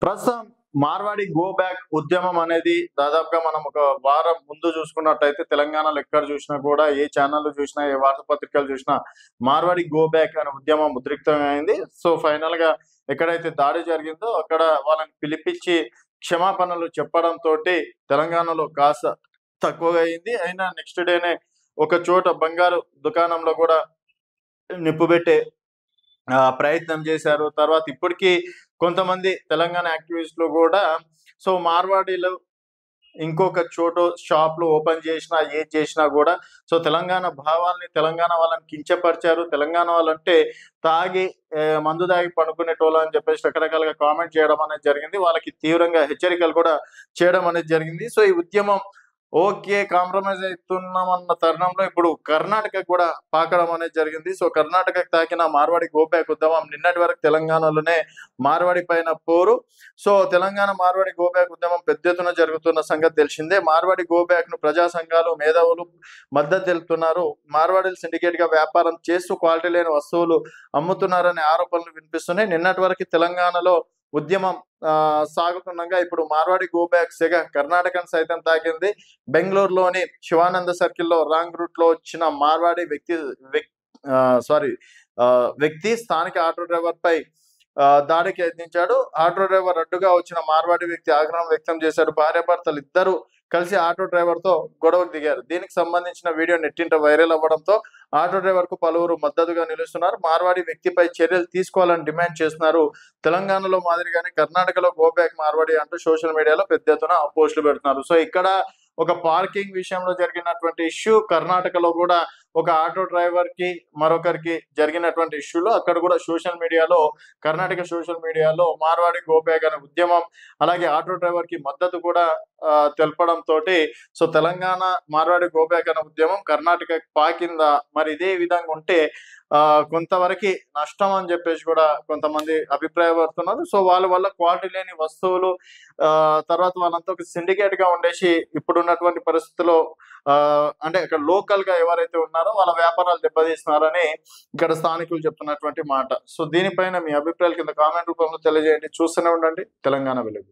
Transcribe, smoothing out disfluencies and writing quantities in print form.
ప్రస్తుతం Marwadi go back ఉద్యమం అనేది దాదాపుగా మనం ఒక వారం ముందు చూసుకున్నట్టయితే తెలంగాణలో ఎక్కడ చూసినా కూడా ఏ ఛానల్ చూసినా ఏ వార్తాపత్రికలు చూసినా మార్వాడి గో బ్యాక్ అనే ఉద్యమం ఉద్రిక్తమైంది. సో ఫైనల్ గా ఎక్కడైతే దాడి జరిగిందో అక్కడ వాళ్ళని పిలిపించి క్షమాపణలు చెప్పడంతోటి తెలంగాణలో కాస్త తక్కువగా అయింది. అయినా నెక్స్ట్ డేనే ఒక చోట బంగారు దుకాణంలో కూడా నిప్పు పెట్టే ప్రయత్నం చేశారు. తర్వాత ఇప్పటికి కొంతమంది తెలంగాణ యాక్టివిస్టులు గూడా సో, మార్వాడీలు ఇంకొక చోటు షాప్‌లు ఓపెన్ చేసినా, ఏది చేసినా గూడా సో, తెలంగాణ భావాల్ని, తెలంగాణ వాళ్ళని కించపరిచారు. తెలంగాణ వాళ్ళంటే తాగి మందు తాగి పడుకునేటోళ్ళు అని చెప్పేసి రకరకాలుగా కామెంట్ చేయడం అనేది జరిగింది. వాళ్ళకి తీవ్రంగా హెచ్చరికలు కూడా చేయడం అనేది జరిగింది. సో, ఈ ఉద్యమం ఓకే. కాంప్రమైజ్ అయితున్నామన్న తరుణంలో ఇప్పుడు కర్ణాటకకి కూడా పాకడం అనేది జరిగింది. సో, కర్ణాటకకి తాకిన మార్వాడి గో బ్యాక్ ఉద్యమం నిన్నటి వరకు తెలంగాణలోనే మార్వాడి పైన పోరు. So, Telangana Marwari go back ఉద్యమం పెద్ద ఎత్తున జరుగుతున్న సంగతి తెలిసిందే. మార్వాడి గో బ్యాక్‌ను ప్రజా సంఘాలు, మేధావులు మద్దతు తెలుపుతున్నారు. మార్వాడీలు సిండికేట్‌గా వ్యాపారం చేస్తూ క్వాలిటీ లేని వస్తువులు అమ్ముతున్నారనే ఆరోపణలు వినిపిస్తున్నాయి. నిన్నటి వరకు తెలంగాణలో ఉద్యమం సాగుతుండగా ఇప్పుడు మార్వాడి గో బ్యాక్ సెగ కర్ణాటకను సైతం తాకింది. బెంగుళూరులోని శివానంద సర్కిల్‌లో రాంగ్ రూట్‌లో వచ్చిన మార్వాడి సారీ వ్యక్తి స్థానిక ఆటో డ్రైవర్‌పై దాడికి యత్నించాడు. ఆటో డ్రైవర్ అడ్డుగా వచ్చిన మార్వాడి వ్యక్తి ఆగ్రహం వ్యక్తం చేశాడు. భార్యాభర్తలిద్దరూ కలిసి ఆటో డ్రైవర్‌తో గొడవకు దిగారు. దీనికి సంబంధించిన వీడియో నెట్టింట వైరల్ అవ్వడంతో ఆటో డ్రైవర్‌కు పలువురు మద్దతుగా నిలుస్తున్నారు. మార్వాడి వ్యక్తిపై చర్యలు తీసుకోవాలని డిమాండ్ చేస్తున్నారు. తెలంగాణలో మాదిరిగానే కర్ణాటకలో గో బ్యాక్ మార్వాడి అంటూ సోషల్ మీడియాలో పెద్ద ఎత్తున పోస్టులు పెడుతున్నారు. సో, ఇక్కడ ఒక పార్కింగ్ విషయంలో జరిగినటువంటి ఇష్యూ కర్ణాటకలో గూడా ఒక ఆటో డ్రైవర్‌కి, మరొకరికి జరిగినటువంటి ఇష్యూలో అక్కడ గూడా సోషల్ మీడియాలో కర్ణాటక సోషల్ మీడియాలో మార్వాడి గో బ్యాక్ అనే ఉద్యమం, అలాగే ఆటో డ్రైవర్‌కి మద్దతు కూడా తెలపడంతోటి so, Telangana Marwari go back అనే ఉద్యమం కర్ణాటకకి పాకిందా? మరి ఇదే విధంగా ఉంటే కొంతవరకి నష్టం అని జెప్పేసి గూడా కొంతమంది అభిప్రాయపడుతున్నారు. సో, వాళ్ళ వల్ల క్వాలిటీ లేని వస్తువులు తర్వాత వాళ్ళంతా ఒక సిండికేట్‌గా ఉండేసి ఇప్పుడున్నటువంటి పరిస్థితిలో అంటే ఇక్కడ లోకల్‌గా ఎవరైతే ఉన్నారో వాళ్ళ వ్యాపారాలు దెబ్బతీస్తున్నారని ఇక్కడ స్థానికులు చెప్తున్నటువంటి మాట. సో, దీనిపైన మీ అభిప్రాయాలు కింద కామెంట్ రూపంలో తెలియజేయండి. చూస్తూనే ఉండండి తెలంగాణ వెలుగు.